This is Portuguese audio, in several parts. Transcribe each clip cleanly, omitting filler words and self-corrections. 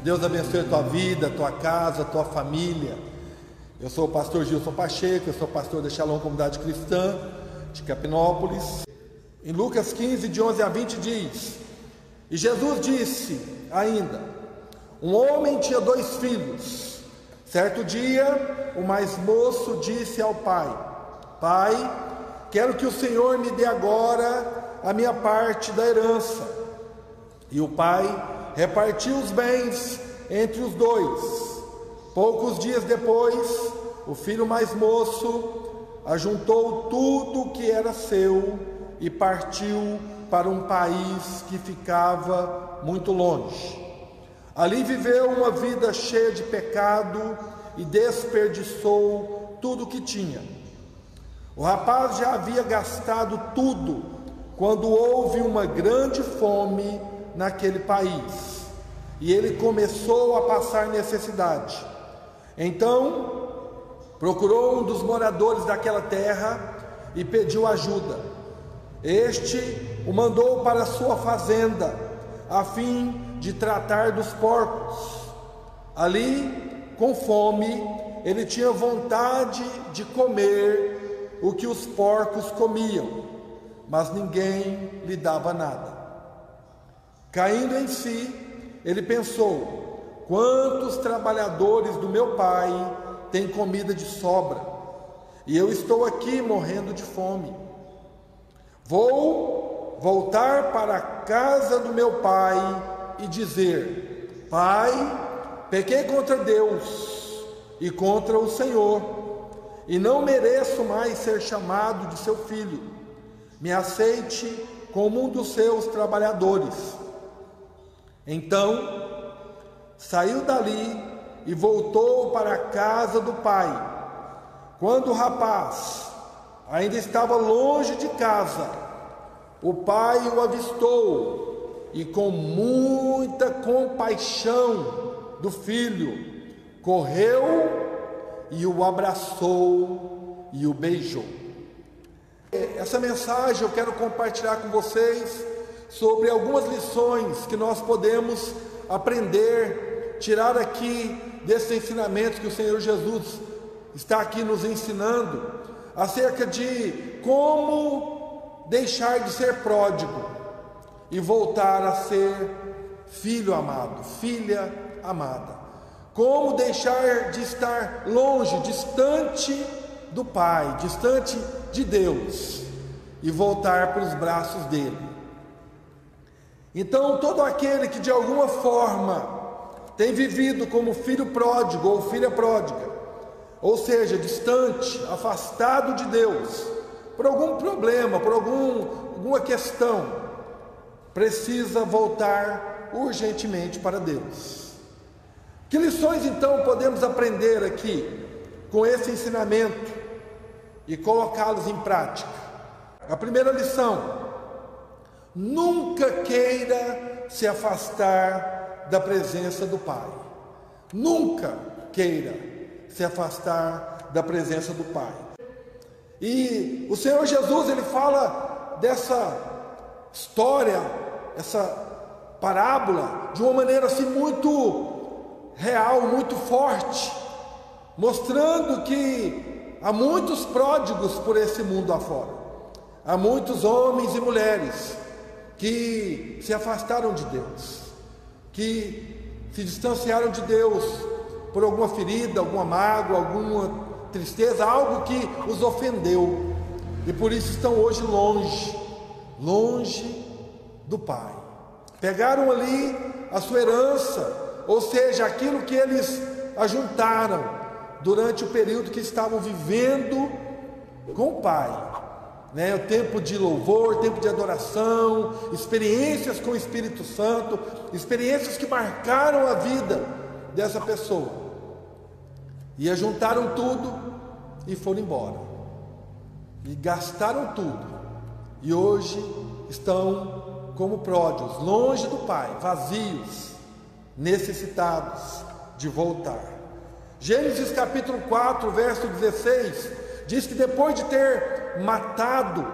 Deus abençoe a tua vida, a tua casa, a tua família. Eu sou o pastor Gilson Pacheco, eu sou pastor da Shalom Comunidade Cristã de Capinópolis. Em Lucas 15, de 11 a 20 diz: E Jesus disse ainda: Um homem tinha 2 filhos. Certo dia, o mais moço disse ao pai: Pai, quero que o Senhor me dê agora a minha parte da herança. E o pai repartiu os bens entre os 2. Poucos dias depois, o filho mais moço ajuntou tudo o que era seu e partiu para um país que ficava muito longe. Ali viveu uma vida cheia de pecado e desperdiçou tudo o que tinha. O rapaz já havia gastado tudo quando houve uma grande fome naquele país, e ele começou a passar necessidade. Então procurou um dos moradores daquela terra e pediu ajuda. Este o mandou para sua fazenda a fim de tratar dos porcos. Ali, com fome, ele tinha vontade de comer o que os porcos comiam, mas ninguém lhe dava nada. Caindo em si, ele pensou: quantos trabalhadores do meu pai têm comida de sobra, e eu estou aqui morrendo de fome. Vou voltar para a casa do meu pai e dizer: Pai, pequei contra Deus e contra o Senhor, e não mereço mais ser chamado de seu filho. Me aceite como um dos seus trabalhadores. Então saiu dali e voltou para a casa do pai. Quando o rapaz ainda estava longe de casa, o pai o avistou e, com muita compaixão do filho, correu e o abraçou e o beijou. Essa mensagem eu quero compartilhar com vocês sobre algumas lições que nós podemos aprender, tirar aqui desses ensinamentos que o Senhor Jesus está aqui nos ensinando, acerca de como deixar de ser pródigo e voltar a ser filho amado, filha amada. Como deixar de estar longe, distante do Pai, distante de Deus, e voltar para os braços dele. Então, todo aquele que de alguma forma tem vivido como filho pródigo ou filha pródiga, ou seja, distante, afastado de Deus, por algum problema, por alguma questão, precisa voltar urgentemente para Deus. Que lições então podemos aprender aqui com esse ensinamento e colocá-los em prática? A primeira lição: nunca queira se afastar da presença do Pai. Nunca queira se afastar da presença do Pai. E o Senhor Jesus, ele fala dessa história, essa parábola, de uma maneira assim muito real, muito forte, mostrando que há muitos pródigos por esse mundo afora. Há muitos homens e mulheres que se afastaram de Deus, que se distanciaram de Deus por alguma ferida, alguma mágoa, alguma tristeza, algo que os ofendeu, e por isso estão hoje longe do Pai. Pegaram ali a sua herança, ou seja, aquilo que eles ajuntaram durante o período que estavam vivendo com o Pai. O tempo de louvor, tempo de adoração, experiências com o Espírito Santo, experiências que marcaram a vida dessa pessoa, e ajuntaram tudo e foram embora, e gastaram tudo, e hoje estão como pródigos, longe do Pai, vazios, necessitados de voltar. Gênesis capítulo 4, verso 16, diz que depois de ter matado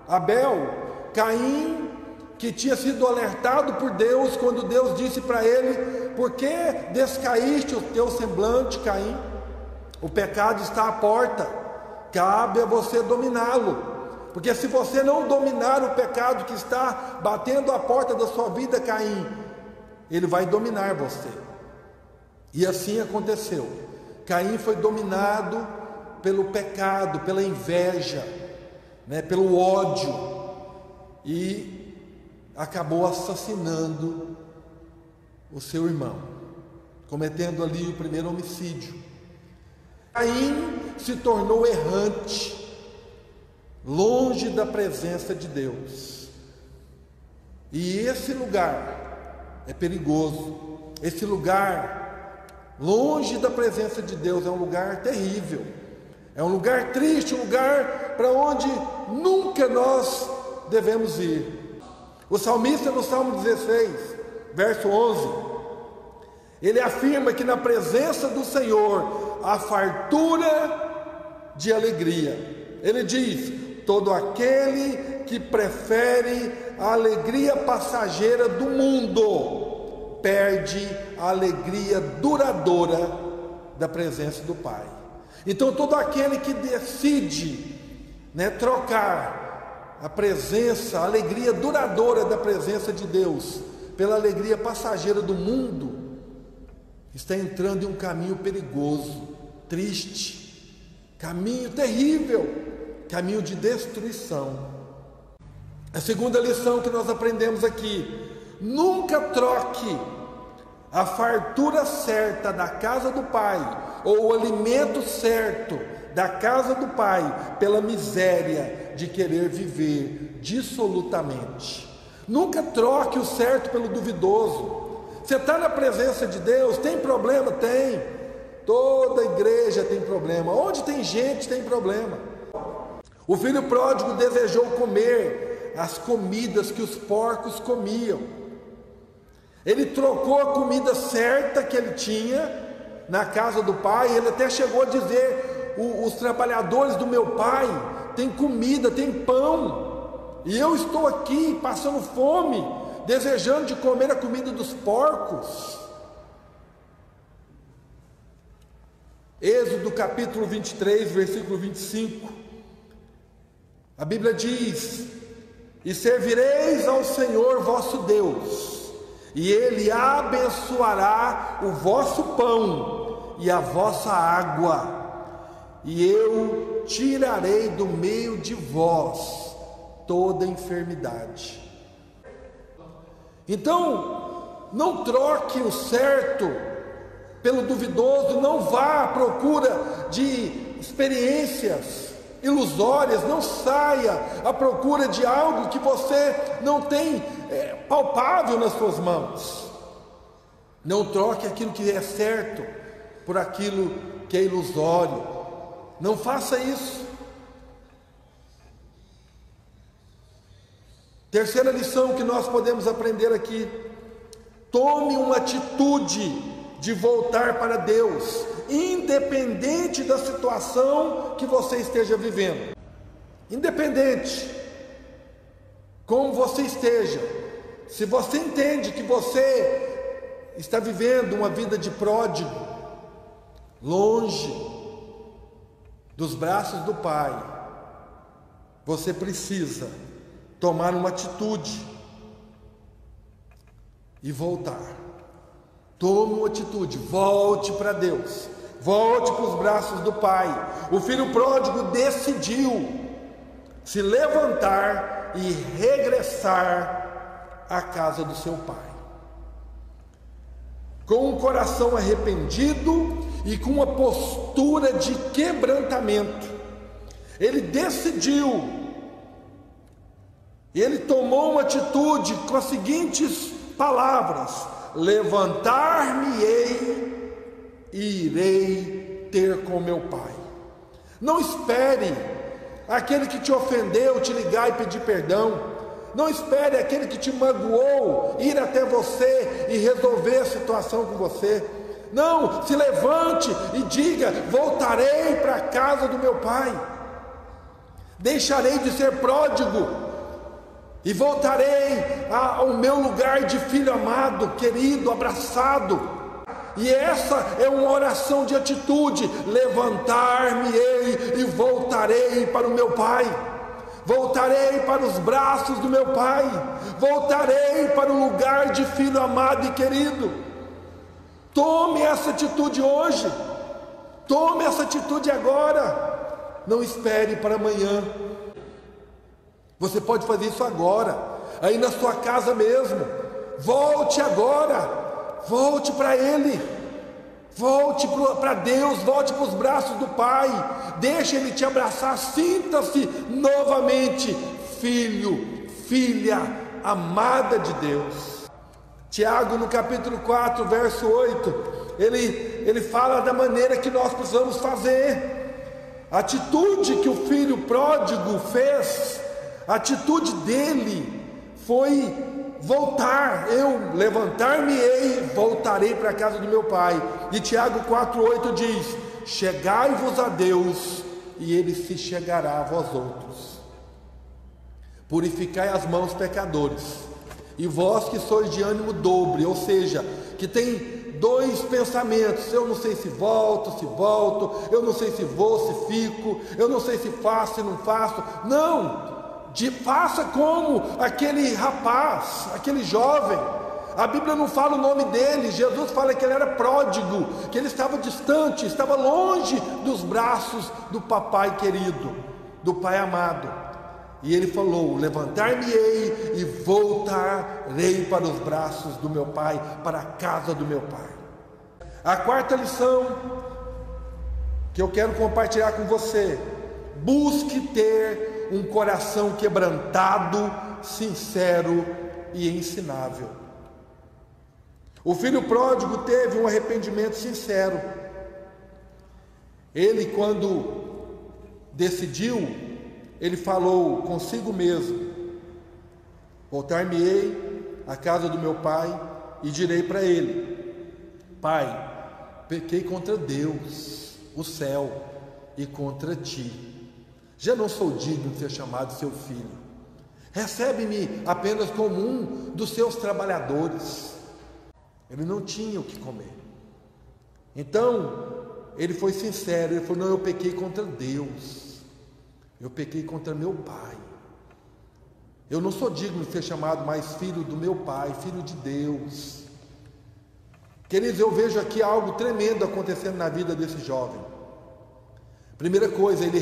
Abel, Caim, que tinha sido alertado por Deus, quando Deus disse para ele por que descaíste o teu semblante, Caim? O pecado está à porta, cabe a você dominá-lo. Porque se você não dominar o pecado que está batendo a porta da sua vida, Caim, ele vai dominar você. E assim aconteceu. Caim foi dominado pelo pecado, pela inveja, pelo ódio, e acabou assassinando o seu irmão, cometendo ali o primeiro homicídio. Caim se tornou errante, longe da presença de Deus. E esse lugar é perigoso. Esse lugar, longe da presença de Deus, é um lugar terrível. É um lugar triste, um lugar para onde nunca nós devemos ir. O salmista, no Salmo 16, verso 11, ele afirma que na presença do Senhor há fartura de alegria. Ele diz: todo aquele que prefere a alegria passageira do mundo perde a alegria duradoura da presença do Pai. Então todo aquele que decide trocar a presença, a alegria duradoura da presença de Deus pela alegria passageira do mundo, está entrando em um caminho perigoso, triste, caminho terrível, caminho de destruição. A segunda lição que nós aprendemos aqui: nunca troque a fartura certa da casa do Pai, ou o alimento certo da casa do Pai, pela miséria de querer viver dissolutamente. Nunca troque o certo pelo duvidoso. Você está na presença de Deus, tem problema? Tem. Toda igreja tem problema. Onde tem gente, tem problema. O filho pródigo desejou comer as comidas que os porcos comiam. Ele trocou a comida certa que ele tinha na casa do pai. Ele até chegou a dizer: os trabalhadores do meu pai têm comida, têm pão, e eu estou aqui passando fome, desejando de comer a comida dos porcos. Êxodo capítulo 23, versículo 25, a Bíblia diz: e servireis ao Senhor vosso Deus, e Ele abençoará o vosso pão e a vossa água, e eu tirarei do meio de vós toda enfermidade. Então, não troque o certo pelo duvidoso, não vá à procura de experiências ilusórias, não saia à procura de algo que você não tem palpável nas suas mãos. Não troque aquilo que é certo por aquilo que é ilusório. Não faça isso. Terceira lição que nós podemos aprender aqui: tome uma atitude de voltar para Deus, independente da situação que você esteja vivendo. Independente como você esteja, se você entende que você está vivendo uma vida de pródigo, longe dos braços do Pai, você precisa tomar uma atitude e voltar. Tome uma atitude, volte para Deus, volte para os braços do Pai. O filho pródigo decidiu se levantar e regressar à casa do seu pai, com um coração arrependido e com uma postura de quebrantamento. Ele decidiu, ele tomou uma atitude com as seguintes palavras: levantar-me-ei e irei ter com meu pai. Não espere aquele que te ofendeu te ligar e pedir perdão. Não espere aquele que te magoou ir até você e resolver a situação com você. Não, se levante e diga: voltarei para a casa do meu pai, deixarei de ser pródigo, e voltarei ao meu lugar de filho amado, querido, abraçado. E essa é uma oração de atitude: levantar-me-ei e voltarei para o meu Pai, voltarei para os braços do meu Pai, voltarei para o lugar de filho amado e querido. Tome essa atitude hoje, tome essa atitude agora, não espere para amanhã. Você pode fazer isso agora, aí na sua casa mesmo. Volte agora, volte para Ele, volte para Deus, volte para os braços do Pai, deixe Ele te abraçar, sinta-se novamente filho, filha amada de Deus. Tiago, no capítulo 4, verso 8, ele fala da maneira que nós precisamos fazer. A atitude que o filho pródigo fez, a atitude dele foi voltar. Eu levantar-me-ei e voltarei para a casa do meu pai. E Tiago 4,8 diz: chegai-vos a Deus e Ele se chegará a vós outros. Purificai as mãos, pecadores, e vós que sois de ânimo dobre, ou seja, que tem dois pensamentos: eu não sei se volto, eu não sei se vou, se fico, eu não sei se faço, se não faço. Não! Faça como aquele rapaz, aquele jovem. A Bíblia não fala o nome dele. Jesus fala que ele era pródigo, que ele estava distante, estava longe dos braços do papai querido, do pai amado. E ele falou: levantar-me-ei e voltarei para os braços do meu pai, para a casa do meu pai. A quarta lição que eu quero compartilhar com você: busque ter um coração quebrantado, sincero e ensinável. O filho pródigo teve um arrependimento sincero. Ele, quando decidiu, ele falou consigo mesmo: voltar-me-ei à casa do meu pai e direi para ele: Pai, pequei contra Deus, o céu, e contra ti. Já não sou digno de ser chamado seu filho. Recebe-me apenas como um dos seus trabalhadores. Ele não tinha o que comer. Então, ele foi sincero. Ele falou: não, eu pequei contra Deus. Eu pequei contra meu pai. Eu não sou digno de ser chamado mais filho do meu pai, filho de Deus. Queridos, eu vejo aqui algo tremendo acontecendo na vida desse jovem. Primeira coisa, ele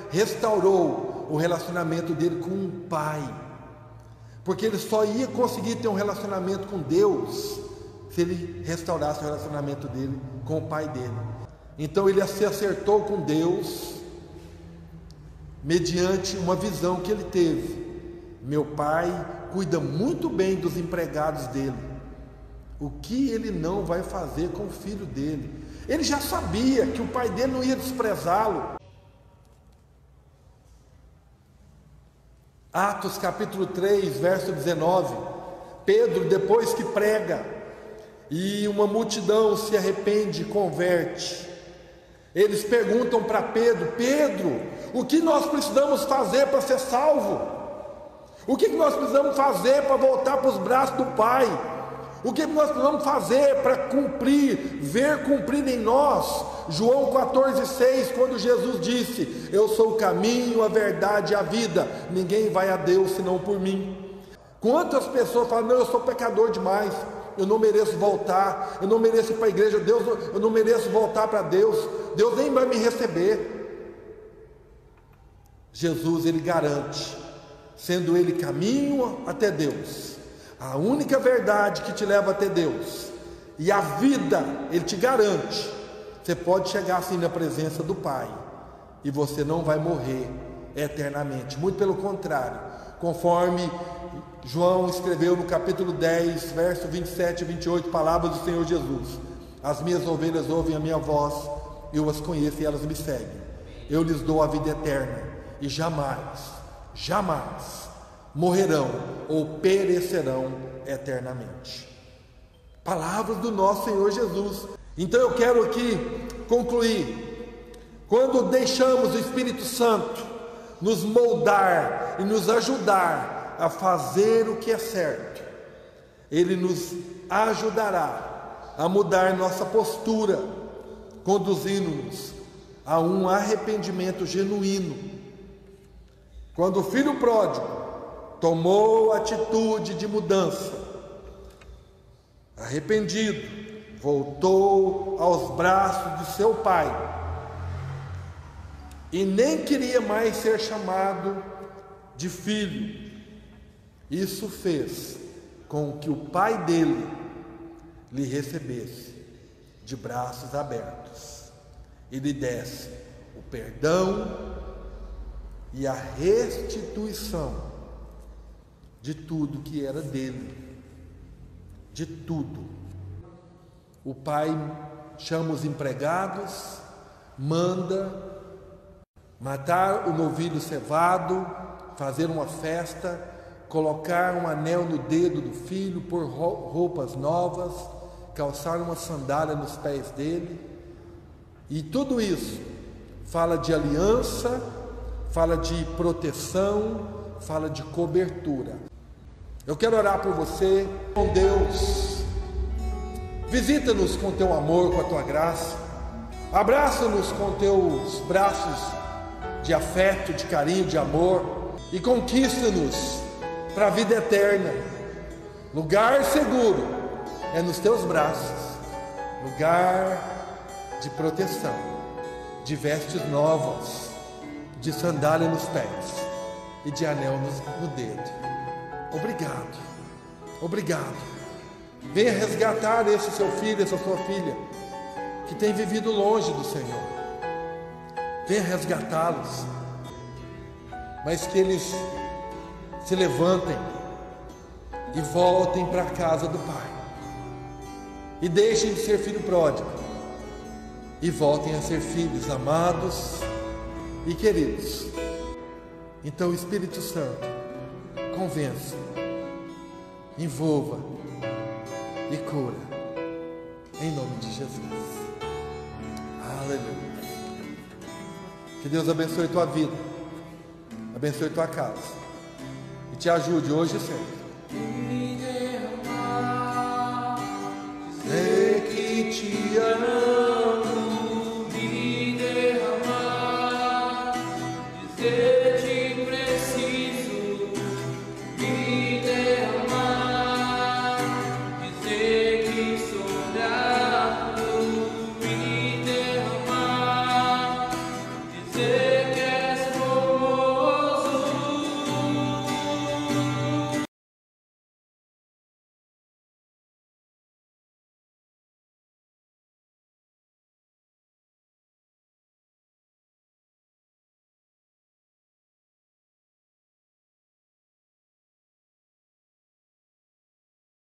restaurou o relacionamento dele com o pai, porque ele só ia conseguir ter um relacionamento com Deus se ele restaurasse o relacionamento dele com o pai dele. Então ele se acertou com Deus mediante uma visão que ele teve: meu pai cuida muito bem dos empregados dele, o que ele não vai fazer com o filho dele? Ele já sabia que o pai dele não ia desprezá-lo. Atos capítulo 3, verso 19. Pedro, depois que prega e uma multidão se arrepende e converte, eles perguntam para Pedro: Pedro, o que nós precisamos fazer para ser salvo? O que nós precisamos fazer para voltar para os braços do Pai? O que nós precisamos fazer para ver cumprir em nós João 14,6, quando Jesus disse: eu sou o caminho, a verdade e a vida, ninguém vai a Deus senão por mim. Quantas pessoas falam: não, eu sou pecador demais, eu não mereço voltar, eu não mereço ir para a igreja, Deus, eu não mereço voltar para Deus, Deus nem vai me receber. Jesus, Ele garante, sendo Ele caminho até Deus, a única verdade que te leva até Deus, e a vida, Ele te garante. Você pode chegar assim na presença do Pai e você não vai morrer eternamente, muito pelo contrário, conforme João escreveu no capítulo 10, verso 27 e 28, palavras do Senhor Jesus: as minhas ovelhas ouvem a minha voz, eu as conheço e elas me seguem, eu lhes dou a vida eterna e jamais morrerão ou perecerão eternamente. Palavras do nosso Senhor Jesus. Então eu quero aqui concluir: quando deixamos o Espírito Santo nos moldar e nos ajudar a fazer o que é certo. Ele nos ajudará a mudar nossa postura, conduzindo-nos a um arrependimento genuíno. Quando o filho pródigo tomou atitude de mudança, arrependido, voltou aos braços de seu pai e nem queria mais ser chamado de filho. Isso fez com que o pai dele lhe recebesse de braços abertos e lhe desse o perdão e a restituição de tudo que era dele, de tudo. O pai chama os empregados, manda matar o novilho cevado, fazer uma festa, colocar um anel no dedo do filho, pôr roupas novas, calçar uma sandália nos pés dele. E tudo isso fala de aliança, fala de proteção, fala de cobertura. Eu quero orar por você. Com Deus, visita-nos com teu amor, com a tua graça, abraça-nos com teus braços de afeto, de carinho, de amor, e conquista-nos para a vida eterna. Lugar seguro é nos teus braços, lugar de proteção, de vestes novas, de sandália nos pés e de anel no dedo. Obrigado, obrigado. Venha resgatar esse seu filho, essa sua filha, que tem vivido longe do Senhor. Venha resgatá-los, mas que eles se levantem e voltem para a casa do Pai, e deixem de ser filho pródigo e voltem a ser filhos amados e queridos. Então o Espírito Santo convença, envolva e cura, em nome de Jesus. Aleluia. Que Deus abençoe tua vida, abençoe tua casa e te ajude hoje e sempre. Sei que te amo.